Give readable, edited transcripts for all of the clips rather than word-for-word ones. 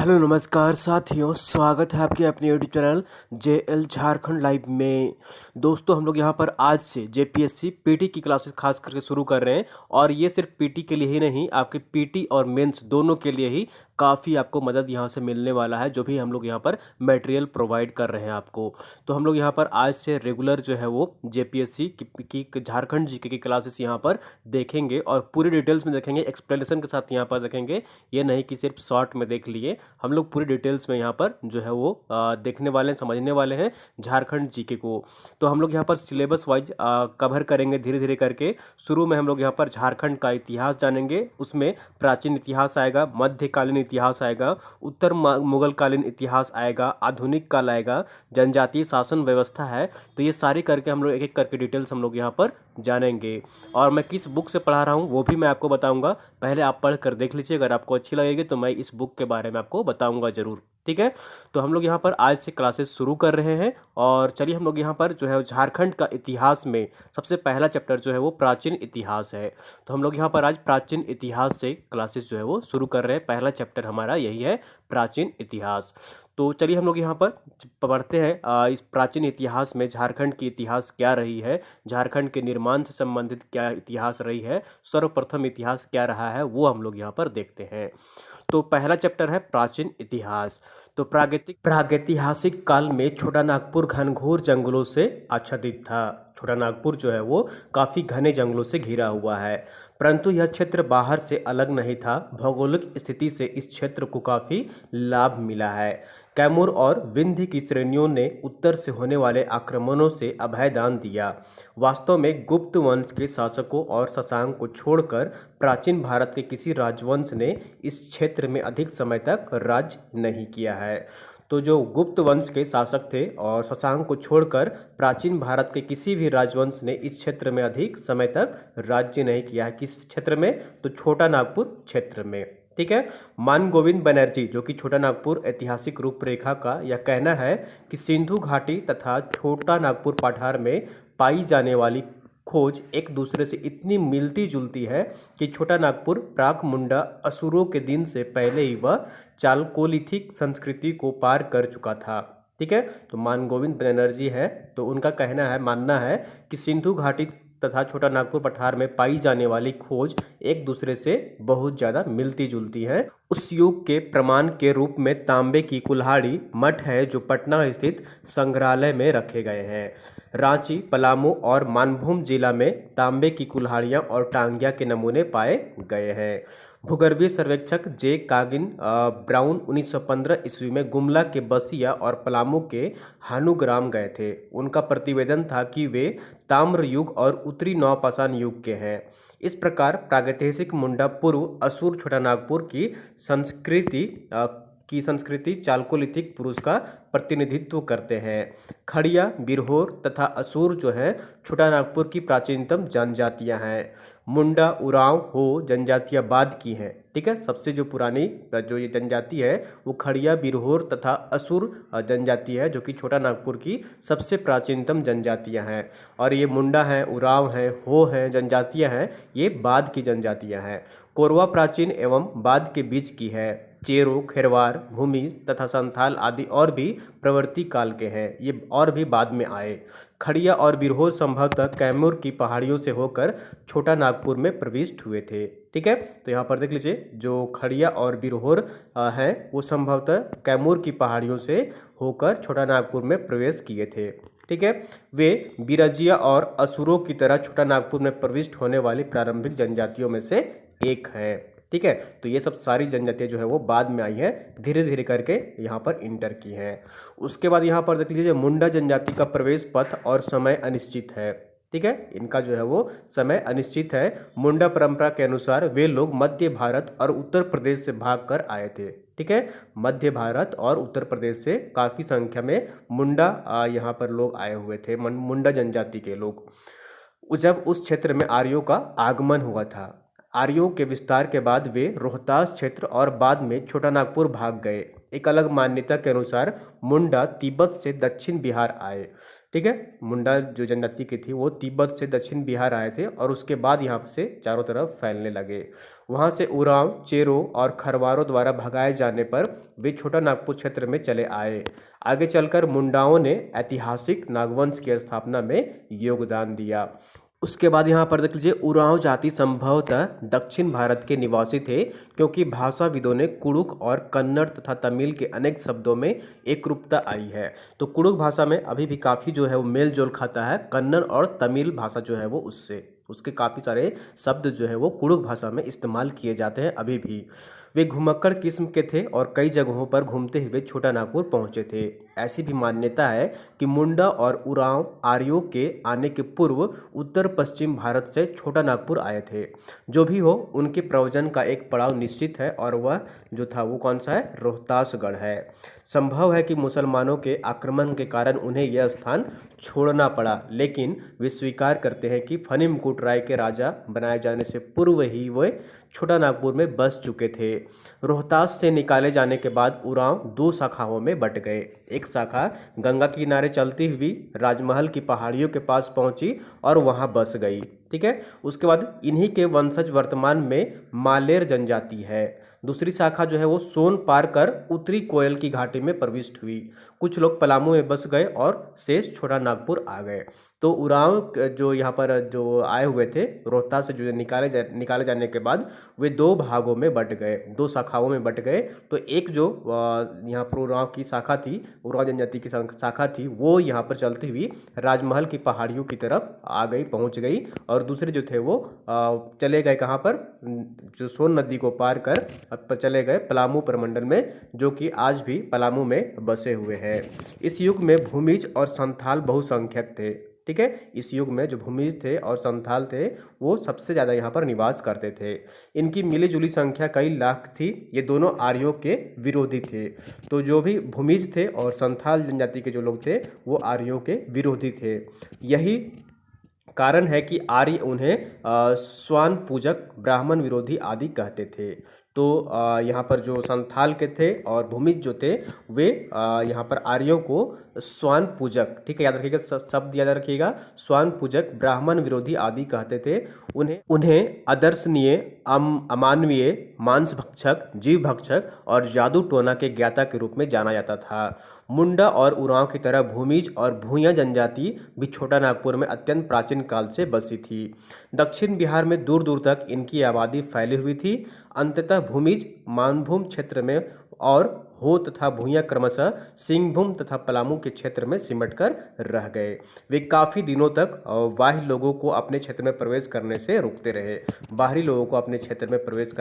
Hello नमस्कार साथियों, स्वागत है आपके अपने YouTube channel JL Jharkhand live में। दोस्तों, हम लोग यहाँ पर आज से जेपीएससी पीटी की क्लासेस खास करके शुरू कर रहे हैं और ये सिर्फ पीटी के लिए ही नहीं, आपके पीटी और मेंस दोनों के लिए ही काफ़ी आपको मदद यहाँ से मिलने वाला है, जो भी हम लोग यहाँ पर मटेरियल प्रोवाइड कर रहे हैं आपको। तो हम लोग यहाँ पर आज से रेगुलर जो है वो जेपीएससी की झारखंड जीके की क्लासेस यहाँ पर देखेंगे और पूरी डिटेल्स में देखेंगे, एक्सप्लेनेशन के साथ यहाँ पर देखेंगे। ये नहीं कि सिर्फ शॉर्ट में देख लिए, हम लोग पूरी डिटेल्स में यहाँ पर जो है वो देखने वाले हैं, समझने वाले हैं झारखंड जीके को। तो हम लोग यहाँ पर सिलेबस वाइज कवर करेंगे धीरे धीरे करके। शुरू में हम लोग यहाँ पर झारखंड का इतिहास जानेंगे, उसमें प्राचीन इतिहास आएगा, मध्यकालीन इतिहास आएगा, उत्तर मुगल कालीन इतिहास आएगा, आधुनिक काल आएगा, जनजातीय शासन व्यवस्था है। तो ये सारी करके हम लोग एक एक करके डिटेल्स हम लोग यहाँ पर जानेंगे। और मैं किस बुक से पढ़ा रहा हूँ वो भी मैं आपको बताऊंगा, पहले आप पढ़ कर देख लीजिए। अगर आपको अच्छी लगेगी तो मैं इस बुक के बारे में आपको बताऊंगा ज़रूर, ठीक है। तो हम लोग यहाँ पर आज से क्लासेस शुरू कर रहे हैं और चलिए हम लोग यहाँ पर जो है झारखंड का इतिहास में सबसे पहला चैप्टर जो है वो प्राचीन इतिहास है। तो हम लोग यहाँ पर आज प्राचीन इतिहास से क्लासेस जो है वो शुरू कर रहे हैं। पहला चैप्टर हमारा यही है, प्राचीन इतिहास। तो चलिए हम लोग यहाँ पर पढ़ते हैं इस प्राचीन इतिहास में झारखंड की इतिहास क्या रही है, झारखंड के निर्माण से संबंधित क्या इतिहास रही है, सर्वप्रथम इतिहास क्या रहा है, वो हम लोग यहाँ पर देखते हैं। तो पहला चैप्टर है प्राचीन इतिहास। तो प्रागैतिहासिक काल में छोटा नागपुर घनघोर जंगलों से आच्छादित था। छोटा नागपुर जो है वो काफ़ी घने जंगलों से घिरा हुआ है, परंतु यह क्षेत्र बाहर से अलग नहीं था। भौगोलिक स्थिति से इस क्षेत्र को काफ़ी लाभ मिला है। कैमूर और विंध्य की श्रेणियों ने उत्तर से होने वाले आक्रमणों से अभयदान दिया। वास्तव में गुप्त वंश के शासकों और शशांक को छोड़कर प्राचीन भारत के किसी राजवंश ने इस क्षेत्र में अधिक समय तक राज्य नहीं किया है। तो जो गुप्त वंश के शासक थे और शशांक को छोड़कर प्राचीन भारत के किसी भी राजवंश ने इस क्षेत्र में अधिक समय तक राज्य नहीं किया है। किस क्षेत्र में? तो छोटा नागपुर क्षेत्र में, ठीक है। मान गोविंद बनर्जी, जो कि छोटा नागपुर ऐतिहासिक रूपरेखा का यह कहना है कि सिंधु घाटी तथा छोटा नागपुर पठार में पाई जाने वाली खोज एक दूसरे से इतनी मिलती जुलती है कि छोटा नागपुर प्राक मुंडा असुरों के दिन से पहले ही वह चालकोलिथिक संस्कृति को पार कर चुका था, ठीक है। तो मान गोविंद बनर्जी है, तो उनका कहना है, मानना है कि सिंधु घाटी तथा छोटा नागपुर पठार में पाई जाने वाली खोज एक दूसरे से बहुत ज़्यादा मिलती जुलती हैं। उस युग के प्रमाण के रूप में तांबे की कुल्हाड़ी मठ है, जो पटना स्थित संग्रहालय में रखे गए हैं। रांची, पलामू और मानभूम जिला में तांबे की कुल्हाड़ियाँ और टांगिया के नमूने पाए गए हैं। भूगर्भीय सर्वेक्षक जे कागिन ब्राउन 1915 ईस्वी में गुमला के बसिया और पलामू के हानुग्राम गए थे। उनका प्रतिवेदन था कि वे ताम्र युग और उत्तरी नवपाषाण युग के हैं। इस प्रकार प्रागैतिहासिक मुंडा पूर्व असुर छोटा नागपुर की संस्कृति चालकोलिथिक पुरुष का प्रतिनिधित्व करते हैं। खड़िया, बिरहोर तथा असुर जो है छोटा नागपुर की प्राचीनतम जनजातियां हैं। मुंडा, उरांव, हो जनजातियां बाद की हैं, ठीक है। सबसे जो पुरानी जो ये जनजाति है वो खड़िया, बिरहोर तथा असुर जनजाति है, जो कि छोटा नागपुर की सबसे प्राचीनतम जनजातियां हैं। और ये मुंडा हैं, उरांव हैं, हो हैं, जनजातियां हैं, ये बाद की जनजातियां हैं। कोरवा प्राचीन एवं बाद के बीच की है। चेरो, खेरवार, भूमि तथा संथाल आदि और भी प्रवृत्ति काल के हैं, ये और भी बाद में आए। खड़िया और बिरहोर संभवतः कैमूर की पहाड़ियों से होकर छोटा नागपुर में प्रविष्ट हुए थे, ठीक है। तो यहाँ पर देख लीजिए, जो खड़िया और बिरहोर हैं वो संभवतः कैमूर की पहाड़ियों से होकर छोटा नागपुर में प्रवेश किए थे, ठीक है। वे बिरजिया और असुरों की तरह छोटा नागपुर में प्रविष्ट होने वाली प्रारंभिक जनजातियों में से एक है, ठीक है। तो ये सब सारी जनजातियाँ जो है वो बाद में आई हैं, धीरे धीरे करके यहाँ पर इंटर की हैं। उसके बाद यहाँ पर देख लीजिए, मुंडा जनजाति का प्रवेश पथ और समय अनिश्चित है, ठीक है। इनका जो है वो समय अनिश्चित है। मुंडा परंपरा के अनुसार वे लोग मध्य भारत और उत्तर प्रदेश से भागकर आए थे, ठीक है। मध्य भारत और उत्तर प्रदेश से काफ़ी संख्या में मुंडा यहाँ पर लोग आए हुए थे, मुंडा जनजाति के लोग। जब उस क्षेत्र में आर्यों का आगमन हुआ था, आर्यों के विस्तार के बाद वे रोहतास क्षेत्र और बाद में छोटा नागपुर भाग गए। एक अलग मान्यता के अनुसार मुंडा तिब्बत से दक्षिण बिहार आए। ठीक है। मुंडा जो जनजाति की थी वो तिब्बत से दक्षिण बिहार आए थे और उसके बाद यहाँ से चारों तरफ फैलने लगे। वहाँ से उरांव, चेरो और खरवारों द्वारा भगाए जाने पर वे छोटा नागपुर क्षेत्र में चले आए। आगे चलकर मुंडाओं ने ऐतिहासिक नागवंश की स्थापना में योगदान दिया। उसके बाद यहाँ पर देख लीजिए, उरांव जाति संभवतः दक्षिण भारत के निवासी थे, क्योंकि भाषाविदों ने कुड़ुक और कन्नड़ तथा तमिल के अनेक शब्दों में एकरूपता आई है। तो कुड़ुक भाषा में अभी भी काफ़ी जो है वो मेल जोल खाता है, कन्नड़ और तमिल भाषा जो है वो उसके काफ़ी सारे शब्द जो है वो कुड़ुक भाषा में इस्तेमाल किए जाते हैं अभी भी। वे घुमक्कड़ किस्म के थे और कई जगहों पर घूमते हुए छोटा नागपुर पहुंचे थे। ऐसी भी मान्यता है कि मुंडा और उरांव आर्यों के आने के पूर्व उत्तर पश्चिम भारत से छोटा नागपुर आए थे। जो भी हो, उनके प्रवचन का एक पड़ाव निश्चित है और वह जो था वो कौन सा है? रोहतासगढ़ है। संभव है कि मुसलमानों के आक्रमण के कारण उन्हें यह स्थान छोड़ना पड़ा, लेकिन वे स्वीकार करते हैं कि फनी मुकुट राय के राजा बनाए जाने से पूर्व ही वे छोटा नागपुर में बस चुके थे। रोहतास से निकाले जाने के बाद उरांव दो शाखाओं में बट गए। एक शाखा गंगा के किनारे चलती हुई राजमहल की पहाड़ियों के पास पहुंची और वहां बस गई। ठीक है। उसके बाद इन्हीं के वंशज वर्तमान में मालेर जनजाति है। दूसरी शाखा जो है वो सोन पार कर उत्तरी कोयल की घाटी में प्रविष्ट हुई। कुछ लोग पलामू में बस गए और शेष छोटा नागपुर आ गए। तो उरांव जो यहाँ पर जो आए हुए थे रोहतास से, जो निकाले जाने के बाद वे दो भागों में बट गए, दो शाखाओं में बट गए। तो एक जो यहाँ पर उरांव की शाखा थी, उरांव जनजाति की शाखा थी, वो यहाँ पर चलती हुई राजमहल की पहाड़ियों की तरफ आ गई, पहुँच गई। और दूसरे जो थे वो चले गए कहाँ पर? जो सोन नदी को पार कर चले गए पलामू प्रमंडल में, जो कि आज भी पलामू में बसे हुए हैं। इस युग में भूमिज और संथाल बहुसंख्यक थे। ठीक है। इस युग में जो भूमिज थे और संथाल थे वो सबसे ज़्यादा यहाँ पर निवास करते थे। इनकी मिली जुली संख्या कई लाख थी। ये दोनों आर्यों के विरोधी थे। तो जो भी भूमिज थे और संथाल जनजाति के जो लोग थे वो आर्यों के विरोधी थे। यही कारण है कि आर्य उन्हें स्वान पूजक, ब्राह्मण विरोधी आदि कहते थे। तो यहाँ पर जो संथाल के थे और भूमिज जो थे वे यहाँ पर आर्यों को स्वान पूजक, ठीक है, याद रखिएगा, शब्द याद रखिएगा, स्वान पूजक, ब्राह्मण विरोधी आदि कहते थे। उन्हें अदर्शनीय, अमानवीय, मांस भक्षक, जीव भक्षक और जादू टोना के ज्ञाता के रूप में जाना जाता था। मुंडा और उरांव की तरह भूमिज और भूंया जनजाति भी छोटा नागपुर में अत्यंत प्राचीन काल से बसी थी। दक्षिण बिहार में दूर दूर तक इनकी आबादी फैली हुई थी। अंततः भूमिज मानभूम क्षेत्र में और हो तथा भूंया क्रमशः सिंहभूम तथा पलामू के क्षेत्र में सिमटकर रह गए। वे काफ़ी दिनों तक बाह्य लोगों को अपने क्षेत्र में प्रवेश करने से रोकते रहे। बाहरी लोगों को अपने क्षेत्र में प्रवेश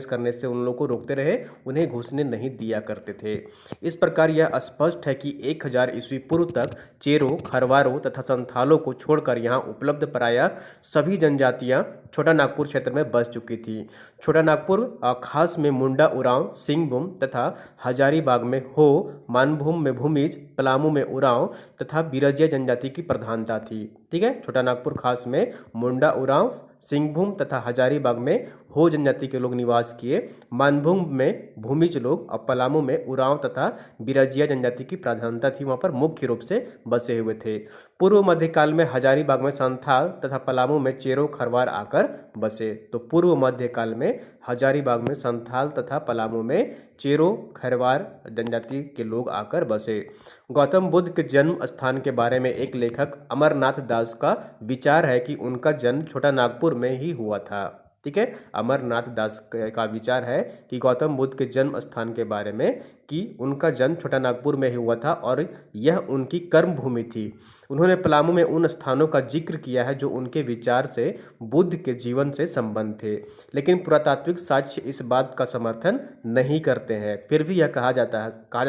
करने से उन लोगों को रोकते रहे, उन्हें घुसने नहीं दिया करते थे। इस प्रकार यह स्पष्ट है कि 1000 ईस्वी पूर्व तक चेरो, खरवारों तथा संथालों को छोड़कर यहाँ उपलब्ध प्रायः सभी जनजातियाँ छोटा नागपुर क्षेत्र में बस चुकी थी। छोटा नागपुर खास में मुंडा, उरांव, सिंहभूम तथा हजारीबाग में हो, मानभूम में भूमिज, पलामू में उरांव तथा बिरजिया जनजाति की प्रधानता थी। ठीक है। छोटा नागपुर खास में मुंडा, उरांव, सिंहभूम तथा हजारीबाग में हो जनजाति के लोग निवास किए, मानभूम में भूमिज लोग और पलामू में उरांव तथा बिरजिया जनजाति की प्रधानता थी, वहाँ पर मुख्य रूप से बसे हुए थे। पूर्व मध्यकाल में हजारीबाग में संथाल तथा पलामू में चेरो, खरवार आकर बसे। तो पूर्व मध्यकाल में हजारीबाग में संथाल तथा पलामू में चेरो, खरवार जनजाति के लोग आकर बसे। गौतम बुद्ध के जन्म स्थान के बारे में एक लेखक अमरनाथ दास का विचार है कि उनका जन्म छोटा नागपुर में ही हुआ था। ठीक है। अमरनाथ दास का विचार है कि गौतम बुद्ध के जन्म स्थान के बारे में कि उनका जन्म छोटा नागपुर में ही हुआ था और यह उनकी कर्म भूमि थी। उन्होंने पलामू में उन स्थानों का जिक्र किया है जो उनके विचार से बुद्ध के जीवन से संबंध थे, लेकिन पुरातात्विक साक्ष्य इस बात का समर्थन नहीं करते हैं। फिर भी यह कहा जा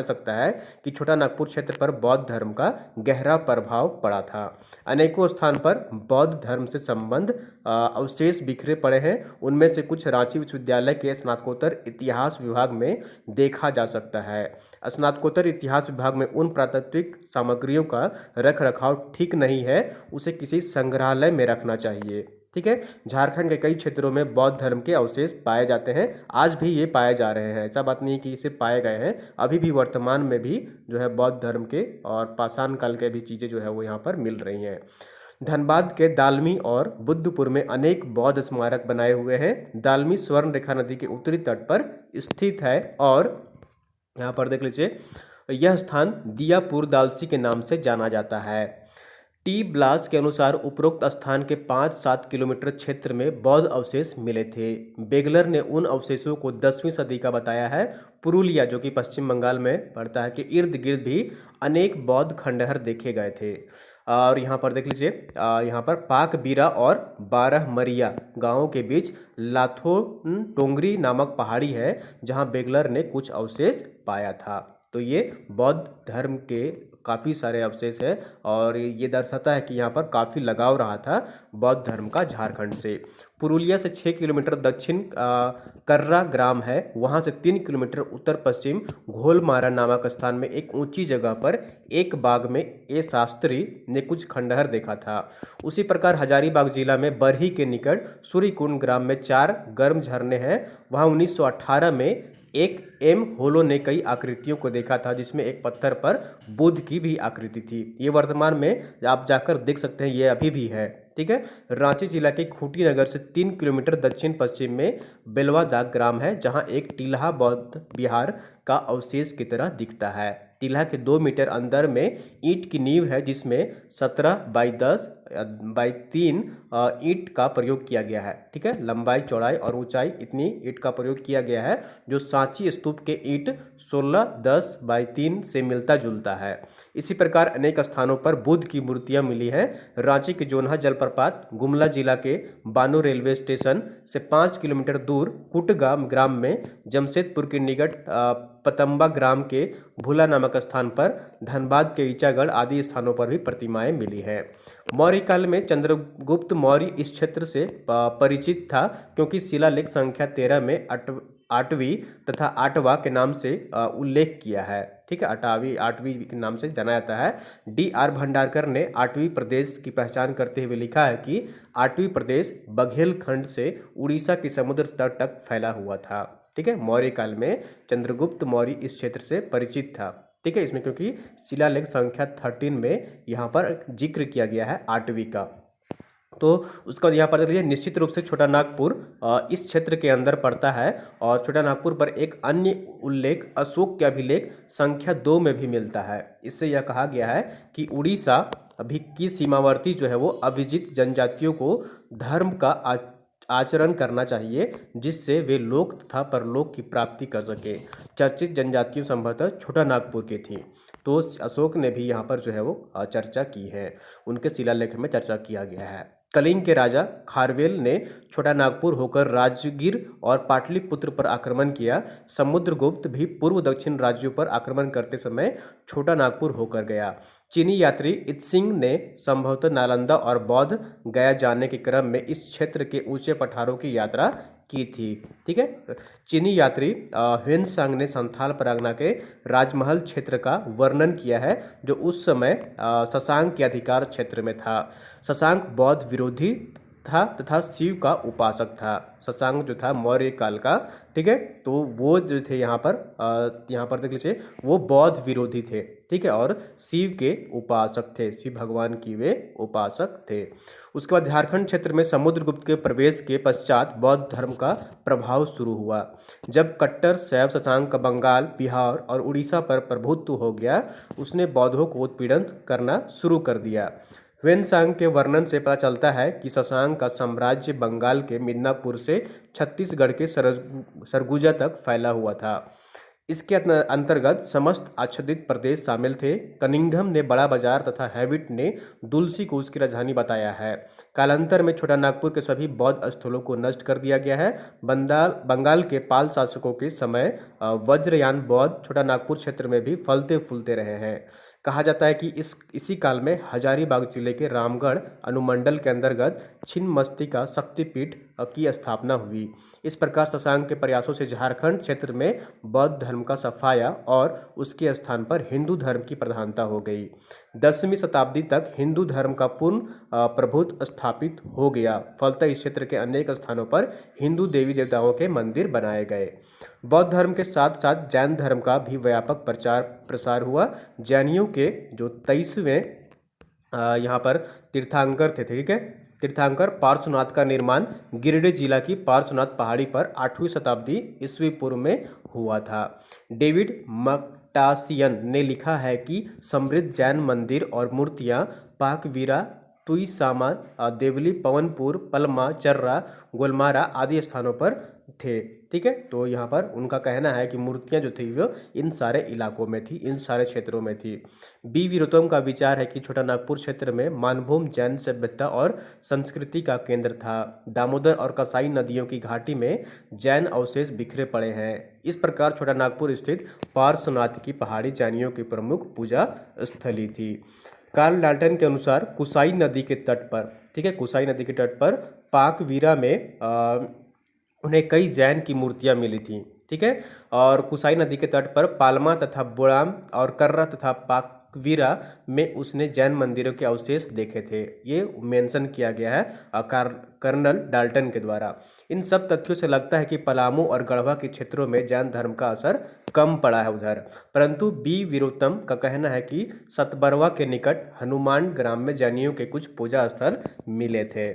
सकता है कि छोटा नागपुर क्षेत्र पर बौद्ध धर्म का गहरा प्रभाव पड़ा था। अनेकों स्थान पर बौद्ध धर्म से संबंध अवशेष बिखरे पड़े हैं। उनमें से कुछ रांची विश्वविद्यालय के स्नातकोत्तर इतिहास विभाग में देखा जा सकता है। स्नातकोत्तर इतिहास विभाग में उन पुरातात्विक सामग्रियों का रख रखाव ठीक नहीं है, उसे किसी संग्रहालय में रखना चाहिए। ठीक है। झारखंड के कई क्षेत्रों में बौद्ध धर्म के अवशेष पाए जाते हैं, आज भी ये पाए जा रहे हैं। ऐसा बात नहीं है कि इसे पाए गए हैं, अभी भी वर्तमान में भी जो है बौद्ध धर्म के और पाषाण काल के भी चीज़ें जो है वो यहाँ पर मिल रही हैं। धनबाद के दालमी और बुद्धपुर में अनेक बौद्ध स्मारक बनाए हुए हैं। दालमी स्वर्ण रेखा नदी के उत्तरी तट पर स्थित है और यहाँ पर देख लीजिए यह स्थान दियापुर दालसी के नाम से जाना जाता है। टी ब्लास के अनुसार उपरोक्त स्थान के 5-7 किलोमीटर क्षेत्र में बौद्ध अवशेष मिले थे। बेगलर ने उन अवशेषों को 10वीं सदी का बताया है। पुरुलिया जो कि पश्चिम बंगाल में पड़ता है, के इर्द गिर्द भी अनेक बौद्ध खंडहर देखे गए थे। और यहाँ पर देख लीजिए यहाँ पर पाक बीरा और 12 मरिया गांवों के बीच लाथो टोंगरी नामक पहाड़ी है जहाँ बेगलर ने कुछ अवशेष पाया था। तो ये बौद्ध धर्म के काफ़ी सारे अवशेष है और ये दर्शाता है कि यहाँ पर काफ़ी लगाव रहा था बौद्ध धर्म का झारखंड से। पुरुलिया से 6 किलोमीटर दक्षिण कर्रा ग्राम है, वहाँ से 3 किलोमीटर उत्तर पश्चिम घोलमारा नामक स्थान में एक ऊंची जगह पर एक बाग में ए शास्त्री ने कुछ खंडहर देखा था। उसी प्रकार हजारीबाग जिला में बरही के निकट सूर्यकुंड ग्राम में 4 गर्म झरने हैं। वहाँ 1918 में एक एम होलो ने कई आकृतियों को देखा था जिसमें एक पत्थर पर बुद्ध की भी आकृति थी। ये वर्तमान में आप जाकर देख सकते हैं, ये अभी भी है। ठीक है। रांची जिला के खूंटी नगर से 3 किलोमीटर दक्षिण पश्चिम में बेलवादाग ग्राम है जहां एक टीलहा बौद्ध विहार का अवशेष की तरह दिखता है। टीलहा के 2 मीटर अंदर में ईंट की नींव है जिसमें 17 बाई 10 बाई 3 ईंट का प्रयोग किया गया है। ठीक है। लंबाई चौड़ाई और ऊंचाई इतनी ईंट का प्रयोग किया गया है जो सांची स्तूप के ईंट 16-10 बाई 3 से मिलता जुलता है। इसी प्रकार अनेक स्थानों पर बुद्ध की मूर्तियां मिली हैं। रांची के जोन्हा जलप्रपात, गुमला जिला के बानो रेलवे स्टेशन से 5 किलोमीटर दूर कुटगाम ग्राम में, जमशेदपुर के निकट पतंबा ग्राम के भूला नामक स्थान पर, धनबाद के ईचागढ़ आदि स्थानों पर भी प्रतिमाएं मिली हैं। मौर्य काल में चंद्रगुप्त मौर्य इस क्षेत्र से परिचित था क्योंकि शिलालेख संख्या 13 में 8वीं तथा 8वां के नाम से उल्लेख किया है। ठीक है। 8वीं के नाम से जाना जाता है। D.R. भंडारकर ने 8वीं प्रदेश की पहचान करते हुए लिखा है कि 8वीं प्रदेश बघेलखंड से उड़ीसा के समुद्र तट तक फैला हुआ था। ठीक है। मौर्य काल में चंद्रगुप्त मौर्य इस क्षेत्र से परिचित था। ठीक है। इसमें क्योंकि शिलालेख संख्या 13 में यहाँ पर जिक्र किया गया है 8वीं का। तो उसका यहाँ पर देखिए निश्चित रूप से छोटा नागपुर इस क्षेत्र के अंदर पड़ता है और छोटा नागपुर पर एक अन्य उल्लेख अशोक के अभिलेख संख्या 2 में भी मिलता है। इससे यह कहा गया है कि उड़ीसा अभी की सीमावर्ती जो है वो अभिजित जनजातियों को धर्म का आचरण करना चाहिए जिससे वे लोक तथा परलोक की प्राप्ति कर सके। चर्चित जनजातियों संभवतः छोटा नागपुर की थी। तो अशोक ने भी यहाँ पर जो है वो चर्चा की है, उनके शिलालेख में चर्चा किया गया है। कलिंग के राजा खारवेल ने छोटा नागपुर होकर राजगीर और पाटलिपुत्र पर आक्रमण किया। समुद्रगुप्त भी पूर्व दक्षिण राज्यों पर आक्रमण करते समय छोटा नागपुर होकर गया। चीनी यात्री इत्सिंग ने संभवतः नालंदा और बौद्ध गया जाने के क्रम में इस क्षेत्र के ऊंचे पठारों की यात्रा की थी। ठीक है। चीनी यात्री ह्वेनसांग ने संथाल परगना के राजमहल क्षेत्र का वर्णन किया है जो उस समय शशांक के अधिकार क्षेत्र में था। शशांक बौद्ध विरोधी था तथा शिव का उपासक था। शशांक जो था मौर्य काल का, ठीक है, तो वो जो थे यहाँ पर देख लीजिए वो बौद्ध विरोधी थे। ठीक है। और शिव के उपासक थे, शिव भगवान की वे उपासक थे। उसके बाद झारखंड क्षेत्र में समुद्रगुप्त के प्रवेश के पश्चात बौद्ध धर्म का प्रभाव शुरू हुआ। जब कट्टर शैव शशांक का बंगाल, बिहार और उड़ीसा पर प्रभुत्व हो गया, उसने बौद्धों को उत्पीड़न करना शुरू कर दिया। ह्वेनसांग के वर्णन से पता चलता है कि शशांक का साम्राज्य बंगाल के मिदनापुर से छत्तीसगढ़ के सरगुजा तक फैला हुआ था। इसके अंतर्गत समस्त आच्छादित प्रदेश शामिल थे। कनिंघम ने बड़ा बाजार तथा हैविट ने दुलसी को उसकी राजधानी बताया है। कालांतर में छोटा नागपुर के सभी बौद्ध स्थलों को नष्ट कर दिया गया है। बंगाल के पाल शासकों के समय वज्रयान बौद्ध छोटा नागपुर क्षेत्र में भी फलते फूलते रहे हैं। कहा जाता है कि इसी काल में हजारीबाग जिले के रामगढ़ अनुमंडल के अंतर्गत छिन्नमस्तिका शक्तिपीठ की स्थापना हुई। इस प्रकार शशांक के प्रयासों से झारखंड क्षेत्र में बौद्ध धर्म का सफाया और उसके स्थान पर हिंदू धर्म की प्रधानता हो गई। 10वीं शताब्दी तक हिंदू धर्म का पूर्ण प्रभुत्व स्थापित हो गया। फलतः इस क्षेत्र के अनेक स्थानों पर हिंदू देवी देवताओं के मंदिर बनाए गए। बौद्ध धर्म के साथ साथ जैन धर्म का भी व्यापक प्रचार प्रसार हुआ। जैनियों के जो 23वें यहाँ पर तीर्थंकर थे, ठीक है, तीर्थंकर पार्श्वनाथ का निर्माण गिरिडीह जिला की पार्श्वनाथ पहाड़ी पर 8वीं शताब्दी ईस्वी पूर्व में हुआ था। डेविड मक्टासियन ने लिखा है कि समृद्ध जैन मंदिर और मूर्तियाँ पाकवीरा, तुईसामा, देवली, पवनपुर, पलमा, चर्रा, गोलमारा आदि स्थानों पर थे। ठीक है, तो यहाँ पर उनका कहना है कि मूर्तियाँ जो थी वो इन सारे इलाकों में थी, इन सारे क्षेत्रों में थी। बी वीरोत्तम का विचार है कि छोटा नागपुर क्षेत्र में मानभूम जैन सभ्यता और संस्कृति का केंद्र था। दामोदर और कसाई नदियों की घाटी में जैन अवशेष बिखरे पड़े हैं। इस प्रकार छोटा नागपुर स्थित पार्श्वनाथ की पहाड़ी जैनियों की प्रमुख पूजा स्थली थी। कार्ल डाल्टन के अनुसार कुसाई नदी के तट पर, ठीक है, कुसाई नदी के तट पर पाकवीरा में उन्हें कई जैन की मूर्तियां मिली थीं। ठीक है, और कुसाई नदी के तट पर पालमा तथा बोड़ाम और कर्रा तथा पाकवीरा में उसने जैन मंदिरों के अवशेष देखे थे। ये मेंशन किया गया है कर्नल डाल्टन के द्वारा। इन सब तथ्यों से लगता है कि पलामू और गढ़वा के क्षेत्रों में जैन धर्म का असर कम पड़ा है उधर। परंतु बी वीरोत्तम का कहना है कि सतबरवा के निकट हनुमान ग्राम में जैनियों के कुछ पूजा स्थल मिले थे।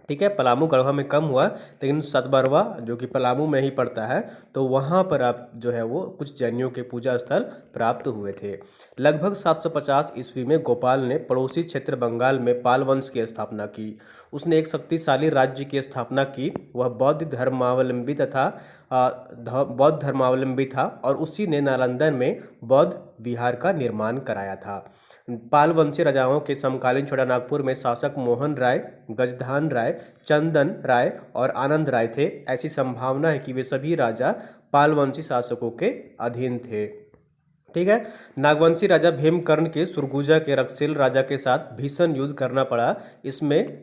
ठीक है, पलामू गढ़वा में कम हुआ, लेकिन सतबरवा जो कि पलामू में ही पड़ता है, तो वहाँ पर आप जो है वो कुछ जैनियों के पूजा स्थल प्राप्त हुए थे। लगभग 750 ईस्वी में गोपाल ने पड़ोसी क्षेत्र बंगाल में पाल वंश की स्थापना की। उसने एक शक्तिशाली राज्य की स्थापना की। वह बौद्ध धर्मावलंबी था और उसी ने नालंदा में बौद्ध विहार का निर्माण कराया था। पाल वंशी राजाओं के समकालीन छोटा नागपुर में शासक मोहन राय, गजधान राय, चंदन राय और आनंद राय थे। ऐसी संभावना है कि वे सभी राजा पालवंशी शासकों के अधीन थे। ठीक है, नागवंशी राजा भीमकर्ण के सुरगुजा के रक्षेल राजा के साथ भीषण युद्ध करना पड़ा। इसमें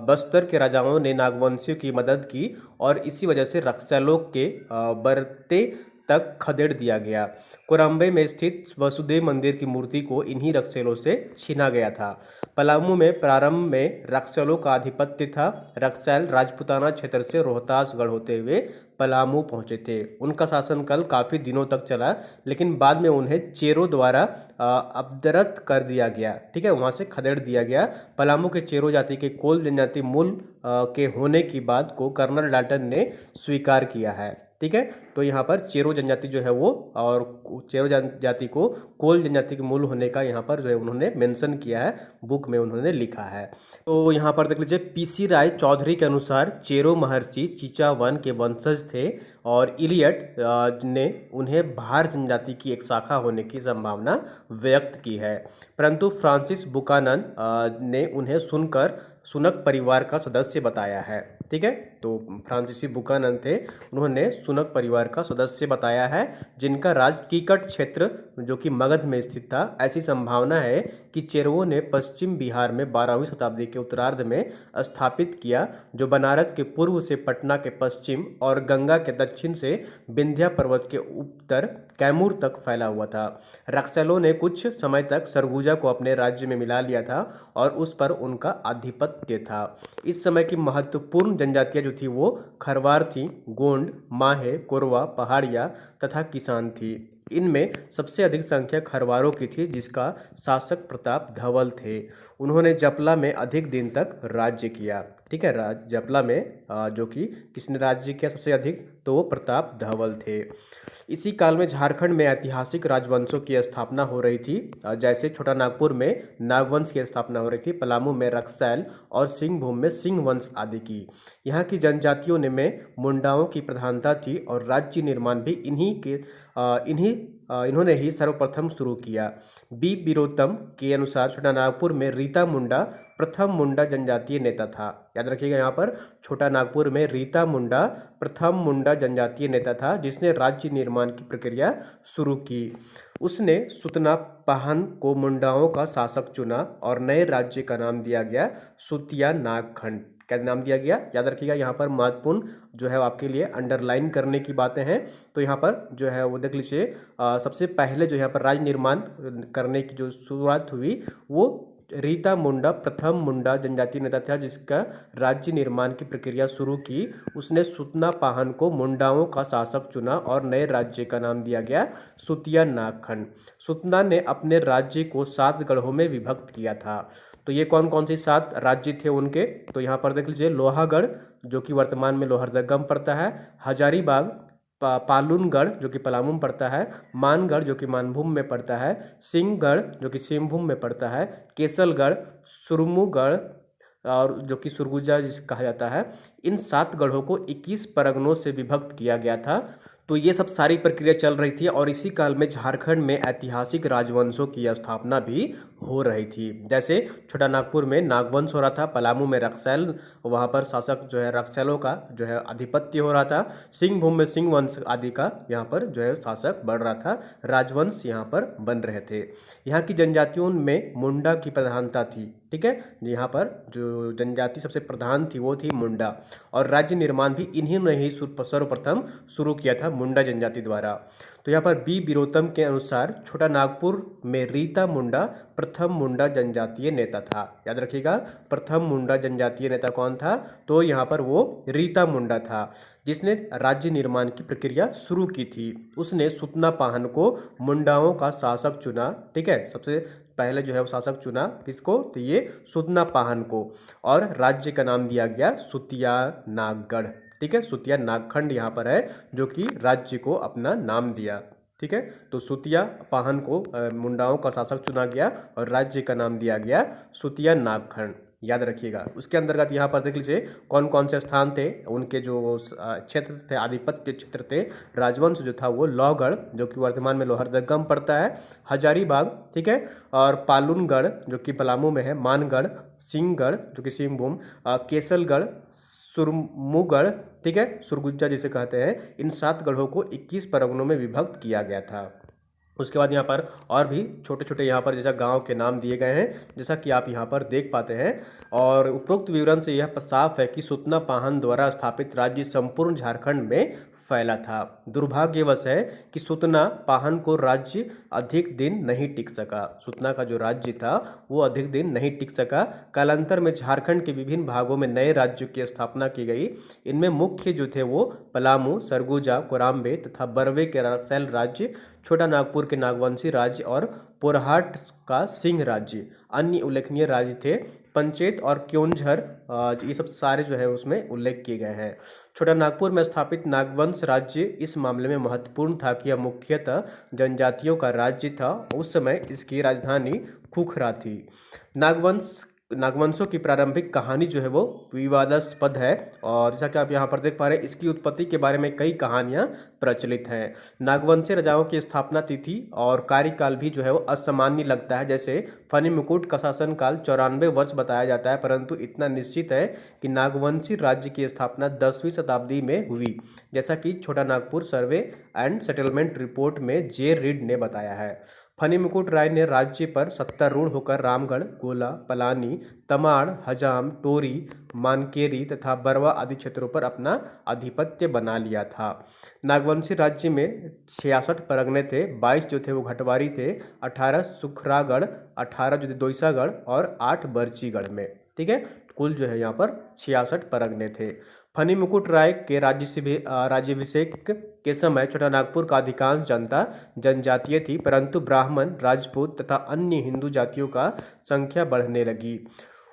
बस्तर के राजाओं ने नागवंशियों की मदद की और इसी वजह से रक्षालों के बरते तक खदेड़ दिया गया। कोरम्बे में स्थित वसुदेव मंदिर की मूर्ति को इन्हीं रक्षेलों से छीना गया था। पलामू में प्रारंभ में रक्षलों का आधिपत्य था। रक्षैल राजपूताना क्षेत्र से रोहतासगढ़ होते हुए पलामू पहुंचे थे। उनका शासनकाल काफ़ी दिनों तक चला, लेकिन बाद में उन्हें चेरों द्वारा अवदरत कर दिया गया। ठीक है, वहां से खदेड़ दिया गया। पलामू के चेरो जाति के कोल जनजाति मूल के होने की बात को कर्नल डाल्टन ने स्वीकार किया है। ठीक है, तो यहाँ पर चेरो जनजाति जो है वो, और चेरो जनजाति को कोल जनजाति के मूल होने का यहाँ पर जो है उन्होंने मेंशन किया है, बुक में उन्होंने लिखा है। तो यहाँ पर देख लीजिए, पीसी राय चौधरी के अनुसार चेरो महर्षि चिचावन के वंशज थे और इलियट ने उन्हें भार जनजाति की एक शाखा होने की संभावना व्यक्त की है। परंतु फ्रांसिस बुकानन ने उन्हें सुनक परिवार का सदस्य बताया है। ठीक है, तो फ्रांसीसी बुकानन थे, उन्होंने सुनक परिवार का सदस्य बताया है, जिनका राज कीकट क्षेत्र जो कि मगध में स्थित था। ऐसी संभावना है कि चेरों ने पश्चिम बिहार में 12वीं शताब्दी के उत्तरार्ध में स्थापित किया, जो बनारस के पूर्व से पटना के पश्चिम और गंगा के दक्षिण से विंध्या पर्वत के उत्तर कैमूर तक फैला हुआ था। रक्सैलों ने कुछ समय तक सरगुजा को अपने राज्य में मिला लिया था और उस पर उनका आधिपत्य था। इस समय की महत्वपूर्ण जनजातियां जो थी वो खरवार थी, गोंड, माहे, कोरवा, पहाड़िया तथा किसान थी। इनमें सबसे अधिक संख्या खरवारों की थी, जिसका शासक प्रताप धवल थे। उन्होंने जपला में अधिक दिन तक राज्य किया। ठीक है, जपला में जो कि किसने राज्य किया सबसे अधिक, तो वो प्रताप धवल थे। इसी काल में झारखंड में ऐतिहासिक राजवंशों की स्थापना हो रही थी। जैसे छोटा नागपुर में नागवंश की स्थापना हो रही थी, पलामू में रक्सैल और सिंहभूम में सिंह वंश आदि की। यहाँ की जनजातियों में मुंडाओं की प्रधानता थी और राज्य निर्माण भी इन्होंने ही सर्वप्रथम शुरू किया। बी वीरोत्तम के अनुसार छोटा नागपुर में रीता मुंडा प्रथम मुंडा जनजातीय नेता था। याद रखिएगा, यहाँ पर छोटा नागपुर में रीता मुंडा प्रथम मुंडा जनजातीय नेता था जिसने राज्य निर्माण की प्रक्रिया शुरू की। उसने सुतना पाहन को मुंडाओं का शासक चुना और नए राज्य का नाम दिया गया सुतिया नागखंड। क्या नाम दिया गया? याद रखिएगा, यहाँ पर महत्वपूर्ण जो है आपके लिए अंडरलाइन करने की बातें हैं। तो यहाँ पर जो है वो देख लीजिए, सबसे पहले जो यहाँ पर राज्य निर्माण करने की जो शुरुआत हुई वो रीता मुंडा प्रथम मुंडा जनजातीय नेता था जिसका राज्य निर्माण की प्रक्रिया शुरू की। उसने सुतना पाहन को मुंडाओं का शासक चुना और नए राज्य का नाम दिया गया सुतिया नागखंड। सुतना ने अपने राज्य को 7 गढ़ों में विभक्त किया था। तो ये कौन कौन से 7 राज्य थे उनके? तो यहाँ पर देख लीजिए, लोहागढ़ जो कि वर्तमान में लोहरदगा में पड़ता है, हजारीबाग, पालूनगढ़ जो कि पलामू में पड़ता है, मानगढ़ जो कि मानभूम में पड़ता है, सिंहगढ़ जो कि सिंहभूम में पड़ता है, केसलगढ़, सुरमुगढ़ और जो कि सुरगुजा जिसे कहा जाता है। इन 7 गढ़ों को 21 परगनों से विभक्त किया गया था। तो ये सब सारी प्रक्रिया चल रही थी और इसी काल में झारखंड में ऐतिहासिक राजवंशों की स्थापना भी हो रही थी। जैसे छोटा नागपुर में नागवंश हो रहा था, पलामू में रक्सैल, वहाँ पर शासक जो है रक्सैलों का जो है आधिपत्य हो रहा था, सिंहभूम में सिंह वंश आदि का यहाँ पर जो है शासक बढ़ रहा था, राजवंश यहाँ पर बन रहे थे। यहाँ की जनजातियों में मुंडा की प्रधानता थी। ठीक है, यहाँ पर जो जनजाति सबसे प्रधान थी वो थी मुंडा और राज्य निर्माण भी इन्हीं ने ही सर्वप्रथम शुरू किया था मुंडा जनजाति द्वारा। तो यहाँ पर बी बिरोतम के अनुसार छोटा नागपुर में रीता मुंडा प्रथम मुंडा जनजातीय नेता था। याद रखिएगा, प्रथम मुंडा जनजातीय नेता कौन था? तो यहाँ पर वो रीता मुंडा था जिसने राज्य निर्माण की प्रक्रिया शुरू की थी। उसने सुतना पाहन को मुंडाओं का शासक चुना। ठीक है, सबसे पहले जो है वो शासक चुना किसको? तो ये सुतना पाहन को, और राज्य का नाम दिया गया सुतिया नागगढ़। ठीक है, सुतिया नागखंड यहाँ पर है जो कि राज्य को अपना नाम दिया। ठीक है, तो सुतिया पाहन को मुंडाओं का शासक चुना गया और राज्य का नाम दिया गया सुतिया नागखंड। याद रखिएगा। उसके अंतर्गत यहाँ पर देख लीजिए कौन कौन से स्थान थे, उनके जो क्षेत्र थे, आधिपत्य क्षेत्र थे, राजवंश जो था वो लोहगढ़ जो कि वर्तमान में लोहरदगा में पड़ता है, हजारीबाग, ठीक है, और पालूनगढ़ जो कि पलामू में है, मानगढ़, सिंहगढ़ जो कि सिंहभूम, केसलगढ़, सुरमुगढ़, ठीक है, सुरगुजा जिसे कहते हैं, इन 7 गढ़ों को 21 परगनों में विभक्त किया गया था। उसके बाद यहाँ पर और भी छोटे छोटे यहाँ पर जैसा गांव के नाम दिए गए हैं, जैसा कि आप यहाँ पर देख पाते हैं। और उपरोक्त विवरण से यह साफ है कि सुतना पाहन द्वारा स्थापित राज्य संपूर्ण झारखंड में फैला था। दुर्भाग्यवश है कि सुतना पाहन को राज्य अधिक दिन नहीं टिक सका। सुतना का जो राज्य था वो अधिक दिन नहीं टिक सका। कालांतर में झारखंड के विभिन्न भागों में नए राज्यों की स्थापना की गई। इनमें मुख्य जो थे वो पलामू, सरगुजा, कोराम्बे तथा बरवे के रक्सैल राज्य, छोटा नागपुर के नागवंशी राज्य और पोरहाट का सिंह राज्य अन्य उल्लेखनीय राज्य थे। पंचेत और क्योंझर ये सब सारे जो है उसमें उल्लेख किए गए हैं। छोटा नागपुर में स्थापित नागवंश राज्य इस मामले में महत्वपूर्ण था कि यह मुख्यतः जनजातियों का राज्य था। उस समय इसकी राजधानी खुखरा थी। नागवंशों की प्रारंभिक कहानी जो है वो विवादास्पद है और जैसा कि आप यहाँ पर देख पा रहे हैं इसकी उत्पत्ति के बारे में कई कहानियाँ प्रचलित हैं। नागवंशीय राजाओं की स्थापना तिथि और कार्यकाल भी जो है वो असामान्य लगता है। जैसे फनी मुकुट का शासनकाल 94 वर्ष बताया जाता है, परंतु इतना निश्चित है कि नागवंशी राज्य की स्थापना 10वीं शताब्दी में हुई, जैसा कि छोटा Nagpur survey and settlement report में जे रीड ने बताया है। फनी मुकुट राय ने राज्य पर सत्तारूढ़ होकर रामगढ़, गोला, पलानी, तमाड़, हजाम, टोरी, मानकेरी तथा बरवा आदि क्षेत्रों पर अपना आधिपत्य बना लिया था। नागवंशी राज्य में 66 परगने थे, 22 जो थे वो घटवारी थे, 18 सुखरागढ़, 18 जो थे दोईसागढ़ और 8 बर्चीगढ़ में। ठीक है, कुल जो है यहाँ पर 66 परगने थे। फनी मुकुट राय के राज्याभिषेक के समय छोटा नागपुर का अधिकांश जनता जनजातीय थी, परंतु ब्राह्मण, राजपूत तथा अन्य हिंदू जातियों का संख्या बढ़ने लगी।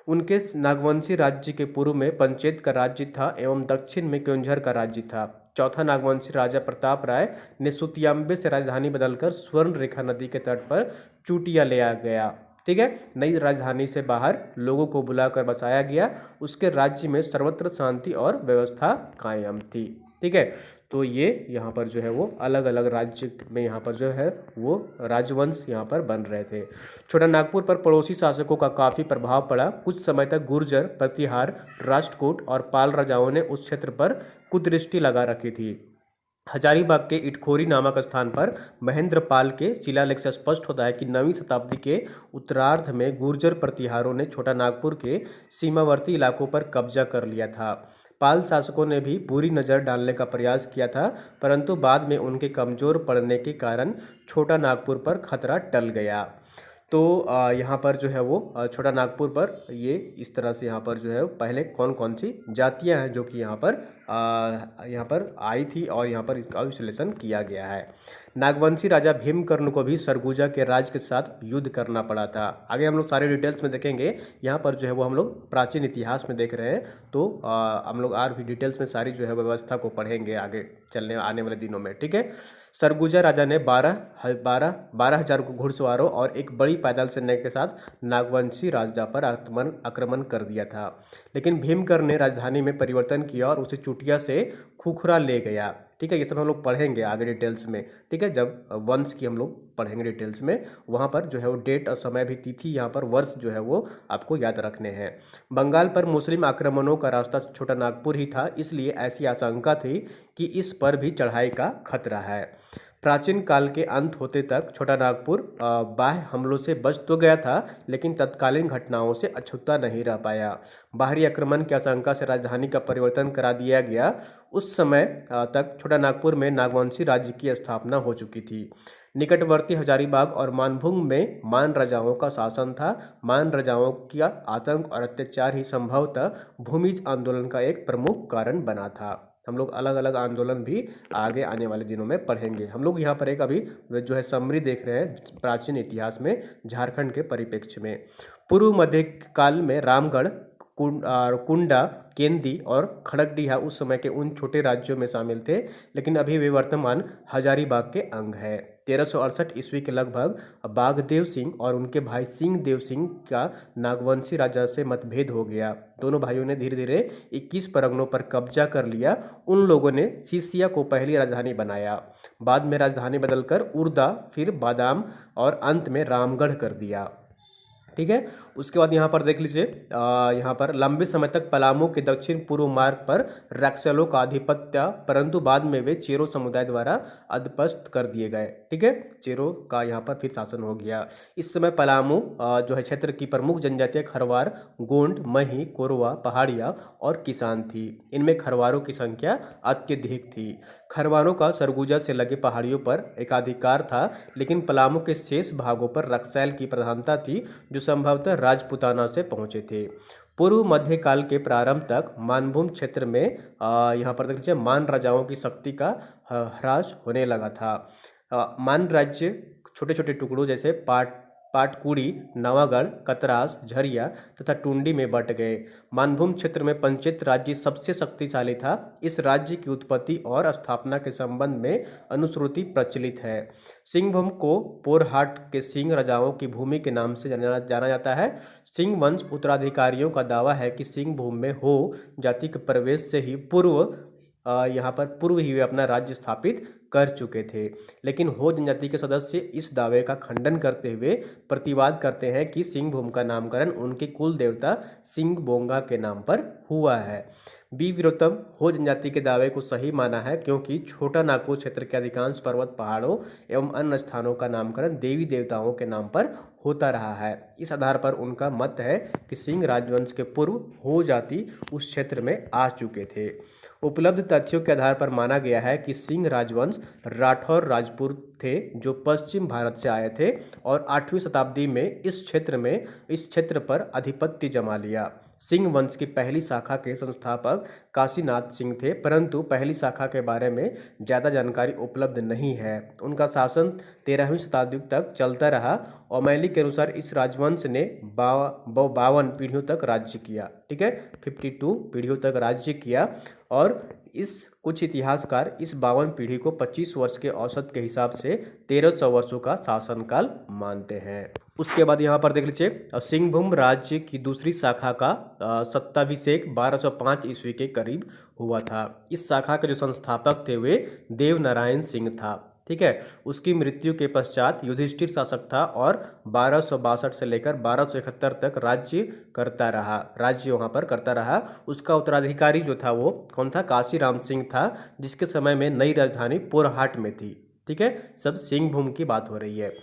उनके नागवंशी राज्य के पूर्व में पंचेत का राज्य था एवं दक्षिण में क्योंझर का राज्य था। चौथा नागवंशी राजा प्रताप राय ने सुतियाम्बे से राजधानी बदलकर स्वर्ण रेखा नदी के तट पर चूटिया ले आ गया। ठीक है, नई राजधानी से बाहर लोगों को बुलाकर बसाया गया। उसके राज्य में सर्वत्र शांति और व्यवस्था कायम थी। ठीक है। तो ये यहाँ पर जो है वो अलग अलग राज्य में यहाँ पर जो है वो राजवंश यहाँ पर बन रहे थे। छोटा नागपुर पर पड़ोसी शासकों का काफ़ी प्रभाव पड़ा। कुछ समय तक गुर्जर, प्रतिहार, राष्ट्रकूट और पाल राजाओं ने उस क्षेत्र पर कुदृष्टि लगा रखी थी। हजारीबाग के इटखोरी नामक स्थान पर महेंद्रपाल के शिलालेख से स्पष्ट होता है कि 9वीं शताब्दी के उत्तरार्ध में गुर्जर प्रतिहारों ने छोटा नागपुर के सीमावर्ती इलाकों पर कब्जा कर लिया था। पाल शासकों ने भी बुरी नज़र डालने का प्रयास किया था, परंतु बाद में उनके कमज़ोर पड़ने के कारण छोटा नागपुर पर खतरा टल गया। तो यहाँ पर जो है वो छोटा नागपुर पर ये इस तरह से यहाँ पर जो है पहले कौन कौन सी जातियाँ हैं जो कि यहाँ पर आई थी और यहाँ पर इसका विश्लेषण किया गया है। नागवंशी राजा भीमकर्ण को भी सरगुजा के राज के साथ युद्ध करना पड़ा था। आगे हम लोग सारे डिटेल्स में देखेंगे। यहाँ पर जो है वो हम लोग प्राचीन इतिहास में देख रहे हैं, तो हम लोग और भी डिटेल्स में सारी जो है व्यवस्था को पढ़ेंगे आगे चलने आने वाले दिनों में। ठीक है। सरगुजा राजा ने 12,000 घुड़सवारों और एक बड़ी पैदल सेना के साथ नागवंशी राजा पर आक्रमण कर दिया था, लेकिन भीमकर्ण ने राजधानी में परिवर्तन किया और उसे चुटिया से खुखरा ले गया। ठीक है। ये सब हम लोग पढ़ेंगे आगे डिटेल्स में। ठीक है। जब वंश की हम लोग पढ़ेंगे डिटेल्स में, वहाँ पर जो है वो डेट और समय भी, तिथि, यहाँ पर वर्ष जो है वो आपको याद रखने हैं। बंगाल पर मुस्लिम आक्रमणों का रास्ता छोटा नागपुर ही था, इसलिए ऐसी आशंका थी कि इस पर भी चढ़ाई का खतरा है। प्राचीन काल के अंत होते तक छोटा नागपुर बाह्य हमलों से बच तो गया था, लेकिन तत्कालीन घटनाओं से अछूता नहीं रह पाया। बाहरी आक्रमण की आशंका से राजधानी का परिवर्तन करा दिया गया। उस समय तक छोटा नागपुर में नागवंशी राज्य की स्थापना हो चुकी थी। निकटवर्ती हजारीबाग और मानभूम में मान राजाओं का शासन था। मान राजाओं का आतंक और अत्याचार ही संभवतः भूमिज आंदोलन का एक प्रमुख कारण बना था। हम लोग अलग अलग आंदोलन भी आगे आने वाले दिनों में पढ़ेंगे। हम लोग यहाँ पर एक अभी जो है समरी देख रहे हैं प्राचीन इतिहास में झारखंड के परिप्रेक्ष्य में। पूर्व मध्य काल में रामगढ़, कुंडा, केंदी और खड़गडीहा उस समय के उन छोटे राज्यों में शामिल थे, लेकिन अभी वे वर्तमान हजारीबाग के अंग है। 1368 ईस्वी के लगभग बागदेव सिंह और उनके भाई सिंह देव सिंह का नागवंशी राजा से मतभेद हो गया। दोनों भाइयों ने धीरे धीरे 21 परगनों पर कब्जा कर लिया। उन लोगों ने सीसिया को पहली राजधानी बनाया, बाद में राजधानी बदलकर उर्दा, फिर बादाम और अंत में रामगढ़ कर दिया। ठीक है। उसके बाद यहाँ पर देख लीजिए, यहाँ पर लंबे समय तक पलामू के दक्षिण पूर्व मार्ग पर रक्सलों का आधिपत्य, परंतु बाद में वे चेरो समुदाय द्वारा अधपस्त कर दिए गए। ठीक है। चेरो का यहाँ पर फिर शासन हो गया। इस समय पलामू जो है क्षेत्र की प्रमुख जनजातियाँ खरवार, गोंड, मही, कोरवा, पहाड़िया और किसान थी। इनमें खरवारों की संख्या अत्यधिक थी। खरवारों का सरगुजा से लगे पहाड़ियों पर एकाधिकार था, लेकिन पलामू के शेष भागों पर रक्सैल की प्रधानता थी, जो संभवतः राजपुताना से पहुंचे थे। पूर्व मध्यकाल के प्रारंभ तक मानभूम क्षेत्र में यहाँ पर देख लीजिए मान राजाओं की शक्ति का ह्रास होने लगा था। मान राज्य छोटे छोटे टुकड़ों जैसे पाटकुड़ी, नवागढ़, कतरास, झरिया तथा टुंडी में बट गए। मानभूम क्षेत्र में पंचायत राज्य सबसे शक्तिशाली था। इस राज्य की उत्पत्ति और स्थापना के संबंध में अनुश्रुति प्रचलित है। सिंहभूम को पोरहाट के सिंह राजाओं की भूमि के नाम से जाना जाता है। सिंह वंश उत्तराधिकारियों का दावा है कि सिंहभूम में हो जाति के प्रवेश से ही यहाँ पर पूर्व ही वे अपना राज्य स्थापित कर चुके थे, लेकिन हो जनजाति के सदस्य इस दावे का खंडन करते हुए प्रतिवाद करते हैं कि सिंहभूम का नामकरण उनके कुल देवता सिंह बोंगा के नाम पर हुआ है। बी विरोतम हो जनजाति के दावे को सही माना है, क्योंकि छोटा नागपुर क्षेत्र के अधिकांश पर्वत पहाड़ों एवं अन्य स्थानों का नामकरण देवी देवताओं के नाम पर होता रहा है। इस आधार पर उनका मत है कि सिंह राजवंश के पूर्व हो जाति उस क्षेत्र में आ चुके थे। उपलब्ध तथ्यों के आधार पर माना गया है कि सिंह राजवंश राठौर राजपूत थे, जो पश्चिम भारत से आए थे और 8वीं शताब्दी में इस क्षेत्र पर आधिपत्य जमा लिया। सिंह वंश की पहली शाखा के संस्थापक काशीनाथ सिंह थे, परंतु पहली शाखा के बारे में ज़्यादा जानकारी उपलब्ध नहीं है। उनका शासन 13वीं शताब्दी तक चलता रहा। ओमैली के अनुसार इस राजवंश ने 52 पीढ़ियों तक राज्य किया। ठीक है, 52 पीढ़ियों तक राज्य किया। और कुछ इतिहासकार इस 52 पीढ़ी को 25 वर्ष के औसत के हिसाब से 1300 वर्षों का शासनकाल मानते हैं। उसके बाद यहाँ पर देख लीजिए सिंहभूम राज्य की दूसरी शाखा का सत्ताभिषेक 1205 ईस्वी के करीब हुआ था। इस शाखा के जो संस्थापक थे वे देवनारायण सिंह था। ठीक है, उसकी मृत्यु के पश्चात युधिष्ठिर शासक था और 1262 से लेकर 1271 तक राज्य वहाँ पर करता रहा। उसका उत्तराधिकारी जो था वो कौन था? काशीराम सिंह था, जिसके समय में नई राजधानी पोरहाट में थी। ठीक है, सब सिंहभूम की बात हो रही है।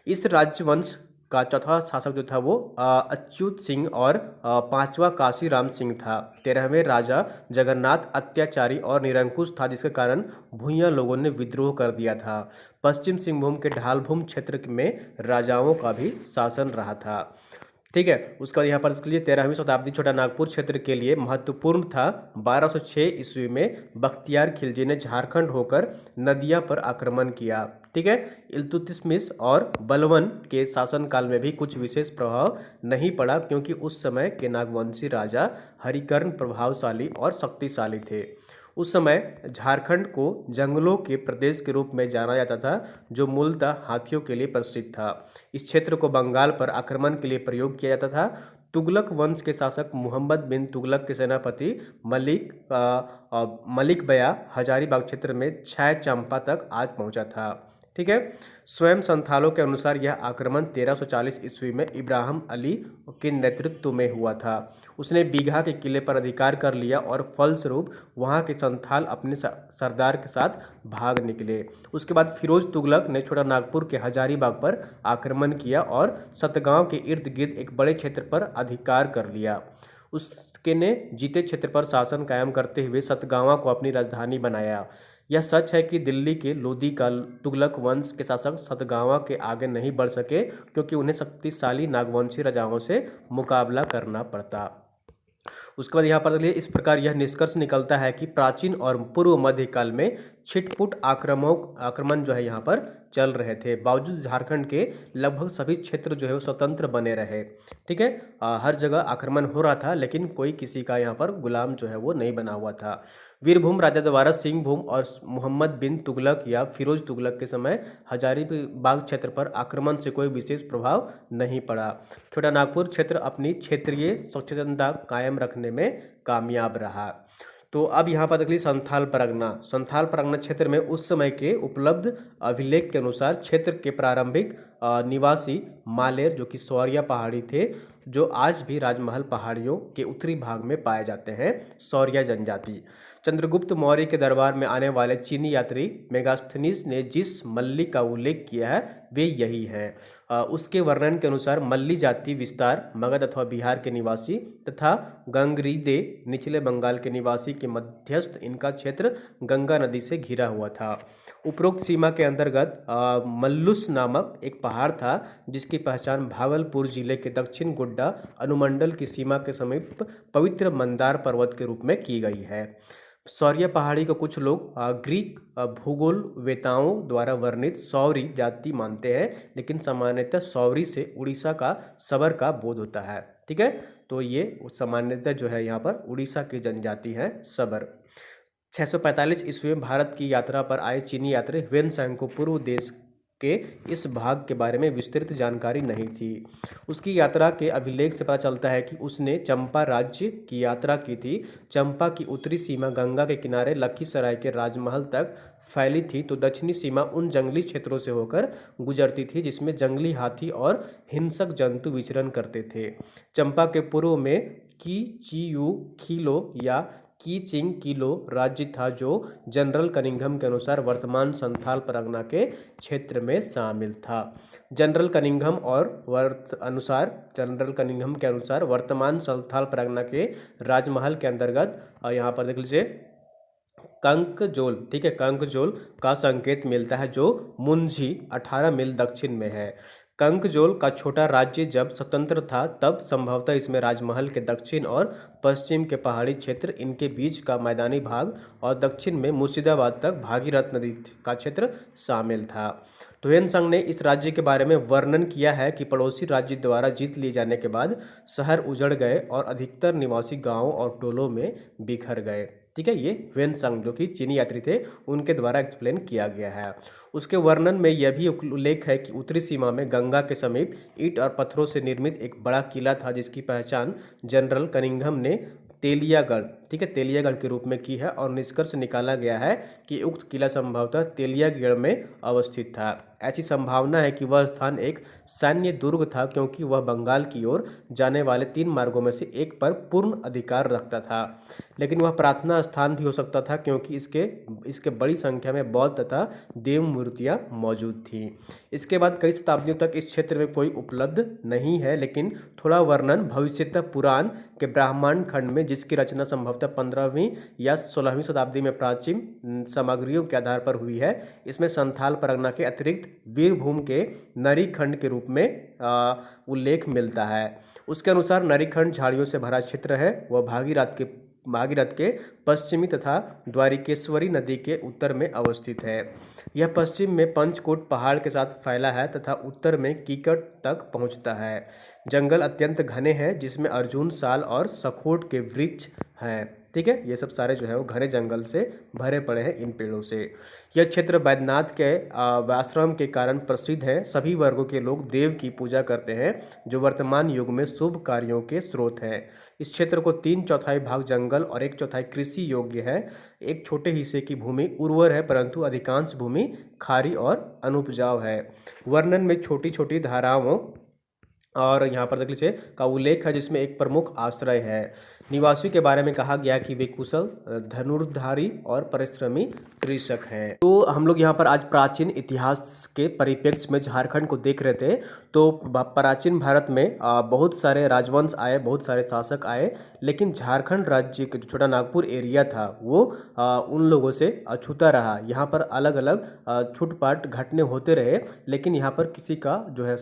इस राज्यवंश का चौथा शासक जो था वो अच्युत सिंह और पांचवा काशीराम सिंह था। 13वें राजा जगन्नाथ अत्याचारी और निरंकुश था, जिसके कारण भूंइया लोगों ने विद्रोह कर दिया था। पश्चिम सिंहभूम के ढालभूम क्षेत्र में राजाओं का भी शासन रहा था। ठीक है, उसका यहाँ पर इसके लिए 13वीं शताब्दी छोटा नागपुर क्षेत्र के लिए महत्वपूर्ण था। 1206 ईस्वी में बख्तियार खिलजी ने झारखंड होकर नदिया पर आक्रमण किया। ठीक है, इल्तुतमिश और बलवन के शासनकाल में भी कुछ विशेष प्रभाव नहीं पड़ा, क्योंकि उस समय के नागवंशी राजा हरिकर्ण प्रभावशाली और शक्तिशाली थे। उस समय झारखंड को जंगलों के प्रदेश के रूप में जाना जाता था, जो मूलतः हाथियों के लिए प्रसिद्ध था। इस क्षेत्र को बंगाल पर आक्रमण के लिए प्रयोग किया जाता था। तुगलक वंश के शासक मुहम्मद बिन तुगलक के सेनापति मलिक बया हजारीबाग क्षेत्र में छह चंपा तक आज पहुंचा था। ठीक है, स्वयं संथालों के अनुसार यह आक्रमण 1340 ईस्वी में इब्राहिम अली के नेतृत्व में हुआ था। उसने बीघा के किले पर अधिकार कर लिया और फलस्वरूप वहां के संथाल अपने सरदार के साथ भाग निकले। उसके बाद फिरोज तुगलक ने छोटा नागपुर के हजारीबाग पर आक्रमण किया और सतगांव के इर्द गिर्द एक बड़े क्षेत्र पर अधिकार कर लिया। उसके ने जीते क्षेत्र पर शासन कायम करते हुए सतगांवा को अपनी राजधानी बनाया। यह सच है कि दिल्ली के लोदी का तुगलक वंश के शासक सतगांवा के आगे नहीं बढ़ सके, क्योंकि उन्हें शक्तिशाली नागवंशी राजाओं से मुकाबला करना पड़ता। उसके बाद यहाँ पर देखिए, इस प्रकार यह निष्कर्ष निकलता है कि प्राचीन और पूर्व मध्यकाल में छिटपुट आक्रमण जो है यहाँ पर चल रहे थे। बावजूद झारखंड के लगभग सभी क्षेत्र जो है वो स्वतंत्र बने रहे। ठीक है, हर जगह आक्रमण हो रहा था, लेकिन कोई किसी का यहाँ पर गुलाम जो है वो नहीं बना हुआ था। वीरभूम राजा द्वारा सिंहभूम और मोहम्मद बिन तुगलक या फिरोज तुगलक के समय हजारीबाग क्षेत्र पर आक्रमण से कोई विशेष प्रभाव नहीं पड़ा। छोटा नागपुर क्षेत्र अपनी क्षेत्रीय स्वच्छंदता कायम रखने में कामयाब रहा। तो अब यहाँ पर देखिए संथाल परगना क्षेत्र में उस समय के उपलब्ध अभिलेख के अनुसार क्षेत्र के प्रारंभिक निवासी मालेर, जो कि सौरिया पहाड़ी थे, जो आज भी राजमहल पहाड़ियों के उत्तरी भाग में पाए जाते हैं, सौरिया जनजाति। चंद्रगुप्त मौर्य के दरबार में आने वाले चीनी यात्री मेगास्थनीज ने जिस मल्ली का उल्लेख किया है वे यही हैं। उसके वर्णन के अनुसार मल्ली जाति विस्तार मगध अथवा बिहार के निवासी तथा गंगरीदे निचले बंगाल के निवासी के मध्यस्थ इनका क्षेत्र गंगा नदी से घिरा हुआ था। उपरोक्त सीमा के अंतर्गत मल्लुस नामक एक पहाड़ था, जिसकी पहचान भागलपुर जिले के दक्षिण गोड्डा अनुमंडल की सीमा के समीप पवित्र मंदार पर्वत के रूप में की गई है। सौरिया पहाड़ी को कुछ लोग ग्रीक भूगोलवेताओं द्वारा वर्णित सौरी जाति मानते हैं, लेकिन सामान्यतः सौरी से उड़ीसा का सबर का बोध होता है। ठीक है, तो ये सामान्यतः जो है यहाँ पर उड़ीसा की जनजाति है सबर। 645 ईस्वी में भारत की यात्रा पर आए चीनी यात्री ह्वेन-त्सांग को पूर्व देश के इस भाग के बारे में विस्तृत जानकारी नहीं थी। उसकी यात्रा के अभिलेख से पता चलता है कि उसने चंपा राज्य की यात्रा की थी। चंपा की उत्तरी सीमा गंगा के किनारे लखीसराय के राजमहल तक फैली थी, तो दक्षिणी सीमा उन जंगली क्षेत्रों से होकर गुजरती थी जिसमें जंगली हाथी और हिंसक जंतु विचरण करते थे। चंपा के पूर्व में कीचियू खीलो या कीचिंग किलो राज्य था, जो जनरल कनिंघम के अनुसार वर्तमान संथाल परगना के क्षेत्र में शामिल था। जनरल कनिंघम के अनुसार वर्तमान संथाल परगना के राजमहल के अंतर्गत यहाँ पर देख लीजिए कंकजोल, ठीक है, कंकजोल का संकेत मिलता है, जो मुंझी 18 मील दक्षिण में है। कंकजोल का छोटा राज्य जब स्वतंत्र था तब संभवतः इसमें राजमहल के दक्षिण और पश्चिम के पहाड़ी क्षेत्र, इनके बीच का मैदानी भाग और दक्षिण में मुर्शिदाबाद तक भागीरथ नदी का क्षेत्र शामिल था। तो ह्वेनसांग ने इस राज्य के बारे में वर्णन किया है कि पड़ोसी राज्य द्वारा जीत लिए जाने के बाद शहर उजड़ गए और अधिकतर निवासी गांवों और टोलों में बिखर गए। ठीक है, ये ह्वेनसांग जो कि चीनी यात्री थे उनके द्वारा एक्सप्लेन किया गया है। उसके वर्णन में यह भी उल्लेख है कि उत्तरी सीमा में गंगा के समीप ईंट और पत्थरों से निर्मित एक बड़ा किला था जिसकी पहचान जनरल कनिंघम ने तेलियागढ़, ठीक है, तेलियागढ़ के रूप में की है और निष्कर्ष निकाला गया है कि उक्त किला संभवतः तेलियागढ़ में अवस्थित था। ऐसी संभावना है कि वह स्थान एक सैन्य दुर्ग था क्योंकि वह बंगाल की ओर जाने वाले 3 मार्गों में से एक पर पूर्ण अधिकार रखता था, लेकिन वह प्रार्थना स्थान भी हो सकता था क्योंकि इसके बड़ी संख्या में बौद्ध तथा देव मूर्तियाँ मौजूद थीं। इसके बाद कई शताब्दियों तक इस क्षेत्र में कोई उपलब्ध नहीं है, लेकिन थोड़ा वर्णन भविष्यतः पुराण के ब्राह्मण खंड में, जिसकी रचना संभवतः 15वीं या 16वीं शताब्दी में प्राचीन सामग्रियों के आधार पर हुई है। इसमें संथाल परगना के अतिरिक्त वीरभूम के नरीखंड के रूप में उल्लेख मिलता है। उसके अनुसार नरीखंड झाड़ियों से भरा क्षेत्र है। वह भागीरथ के पश्चिमी तथा द्वारिकेश्वरी नदी के उत्तर में अवस्थित है। यह पश्चिम में पंचकोट पहाड़ के साथ फैला है तथा उत्तर में कीकट तक पहुंचता है। जंगल अत्यंत घने हैं जिसमें अर्जुन, साल और सखोट के वृक्ष हैं। ठीक है, ये सब सारे जो है वो घने जंगल से भरे पड़े हैं इन पेड़ों से। यह क्षेत्र वैद्यनाथ के आश्रम के कारण प्रसिद्ध है। सभी वर्गों के लोग देव की पूजा करते हैं जो वर्तमान युग में शुभ कार्यों के स्रोत हैं। इस क्षेत्र को 3/4 भाग जंगल और 1/4 कृषि योग्य है। एक छोटे हिस्से की भूमि उर्वर है परंतु अधिकांश भूमि खारी और अनुपजाऊ है। वर्णन में छोटी छोटी धाराओं और यहाँ पर देख लीजिए का उल्लेख है जिसमें एक प्रमुख आश्रय है। निवासियों के बारे में कहा गया कि वे कुशल धनुर्धारी और परिश्रमी कृषक हैं। तो हम लोग यहाँ पर आज प्राचीन इतिहास के परिप्रेक्ष्य में झारखंड को देख रहे थे। तो प्राचीन भारत में बहुत सारे राजवंश आए, बहुत सारे शासक आए, लेकिन झारखंड राज्य के जो छोटा नागपुर एरिया था वो उन लोगों से अछूता रहा। यहाँ पर अलग अलग छूटपाट घटने होते रहे, लेकिन यहाँ पर किसी का जो है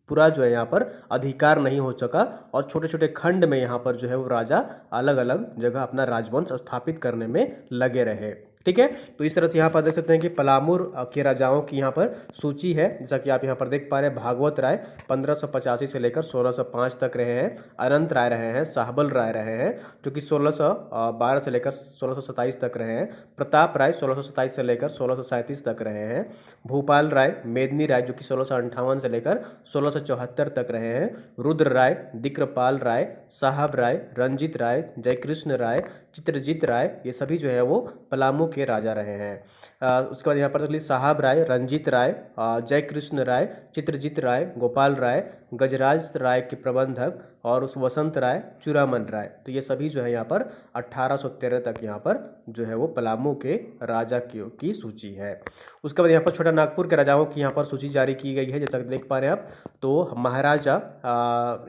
पूरा जो है यहाँ पर अधिकार नहीं हो सका और छोटे छोटे खंड में यहाँ पर जो है वो राजा अलग अलग जगह अपना राजवंश स्थापित करने में लगे रहे। ठीक है, तो इस तरह से यहाँ पर देख सकते हैं कि पलामूर के राजाओं की यहाँ पर सूची है, जैसा कि आप यहाँ पर देख पा रहे हैं। भागवत राय 1585 से लेकर 1605 तक रहे हैं। अनंत राय रहे हैं। साहबल राय रहे हैं जो कि 1612 से लेकर 1627 तक रहे हैं। प्रताप राय 1627 से लेकर 1637 तक रहे हैं। भूपाल राय, मेदिनी राय जो कि 1658 से लेकर 1674 तक रहे हैं। रुद्र राय, दिक्रपाल राय, साहब राय, रंजीत राय, जयकृष्ण राय, चित्रजीत राय, ये सभी जो है वो पलामू के राजा रहे हैं। उसके बाद यहाँ पर साहब राय, रंजीत राय, जयकृष्ण राय, चित्रजीत राय, गोपाल राय, गजराज राय के प्रबंधक और उस वसंत राय, चूड़ामन राय, तो ये सभी जो है यहाँ पर 1813 तक यहाँ पर जो है वो पलामू के राजा की सूची है। उसके बाद यहाँ पर छोटा नागपुर के राजाओं की यहाँ पर सूची जारी की गई है, जैसा कि देख पा रहे हैं आप। तो महाराजा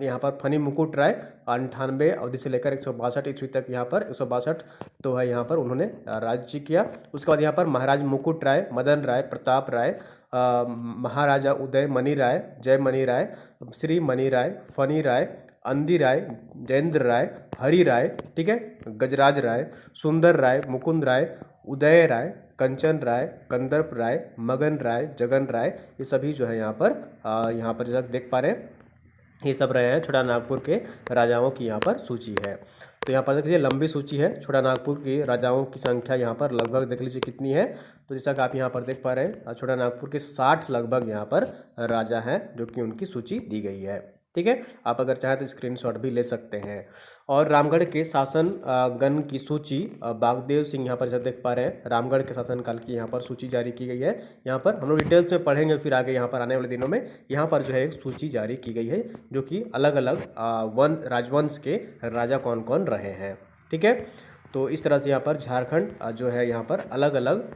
यहाँ पर फनी मुकुट राय 98 अवधि से लेकर 162 ईस्वी तक यहाँ पर 162 तो है यहाँ पर उन्होंने राज्य किया। उसके बाद यहाँ पर महाराज मुकुट राय, मदन राय, प्रताप राय, महाराजा उदय मणि राय, जय मणि राय, श्री मणि राय, फनी राय, अंदी राय, जयेंद्र राय, हरि राय, ठीक है, गजराज राय, सुंदर राय, मुकुंद राय, उदय राय, कंचन राय, कंदर्प राय, मगन राय, जगन राय, ये सभी जो है यहाँ पर जैसा देख पा रहे हैं ये सब रहे हैं छोटा नागपुर के राजाओं की यहाँ पर सूची है। तो यहाँ पर देख लीजिए लंबी सूची है। छोटा नागपुर की राजाओं की संख्या यहाँ पर लगभग देख लीजिए कितनी है। तो जैसा कि आप यहाँ पर देख पा रहे हैं छोटा नागपुर के 60 लगभग यहाँ पर राजा हैं जो कि उनकी सूची दी गई है। ठीक है, आप अगर चाहें तो स्क्रीनशॉट भी ले सकते हैं। और रामगढ़ के शासन गण की सूची बागदेव सिंह यहाँ पर जैसा देख पा रहे हैं रामगढ़ के शासनकाल की यहाँ पर सूची जारी की गई है। यहाँ पर हम लोग डिटेल्स में पढ़ेंगे फिर आगे यहाँ पर आने वाले दिनों में यहाँ पर जो है एक सूची जारी की गई है जो कि अलग अलग राजवंश के राजा कौन कौन रहे हैं। ठीक है, तो इस तरह से यहाँ पर झारखंड जो है यहाँ पर अलग अलग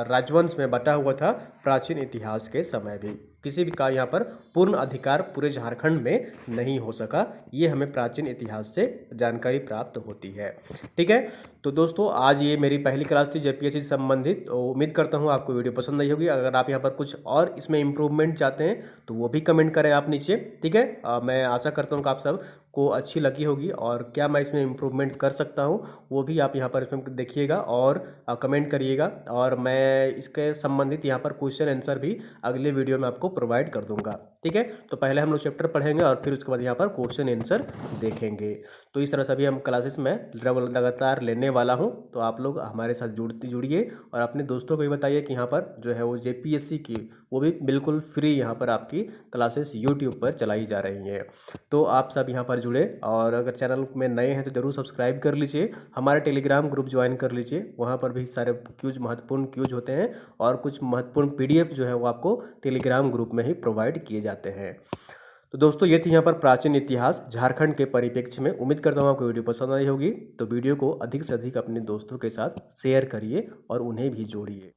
राजवंश में बटा हुआ था प्राचीन इतिहास के समय भी। किसी भी का यहाँ पर पूर्ण अधिकार पूरे झारखंड में नहीं हो सका। ये हमें प्राचीन इतिहास से जानकारी प्राप्त होती है। ठीक है, तो दोस्तों आज ये मेरी पहली क्लास थी जेपीएससी से संबंधित। तो उम्मीद करता हूँ आपको वीडियो पसंद आई होगी। अगर आप यहाँ पर कुछ और इसमें इम्प्रूवमेंट चाहते हैं तो वो भी कमेंट करें आप नीचे। ठीक है, मैं आशा करता हूँ कि आप सब को अच्छी लगी होगी और क्या मैं इसमें इम्प्रूवमेंट कर सकता हूँ वो भी आप यहाँ पर इसमें देखिएगा और कमेंट करिएगा। और मैं इसके संबंधित यहाँ पर क्वेश्चन आंसर भी अगले वीडियो में आपको प्रोवाइड कर दूंगा। ठीक है, तो पहले हम लोग चैप्टर पढ़ेंगे और फिर उसके बाद यहाँ पर क्वेश्चन आंसर देखेंगे। तो इस तरह से भी हम क्लासेस में लगातार लेने वाला हूँ। तो आप लोग हमारे साथ जुड़िए और अपने दोस्तों को भी बताइए कि यहाँ पर जो है वो जेपीएससी की वो भी बिल्कुल फ्री यहाँ पर आपकी क्लासेस यूट्यूब पर चलाई जा रही हैं। तो आप सब यहाँ पर जुड़े और अगर चैनल में नए हैं तो ज़रूर सब्सक्राइब कर लीजिए। हमारे टेलीग्राम ग्रुप ज्वाइन कर लीजिए, वहाँ पर भी सारे महत्वपूर्ण क्यूज होते हैं और कुछ महत्वपूर्ण पीडीएफ जो है वो आपको टेलीग्राम ग्रुप में ही प्रोवाइड किए जाते हैं। तो दोस्तों ये थी यहाँ पर प्राचीन इतिहास झारखंड के परिप्रेक्ष्य में। उम्मीद करता हूँ आपको वीडियो पसंद आई होगी। तो वीडियो को अधिक से अधिक अपने दोस्तों के साथ शेयर करिए और उन्हें भी जोड़िए।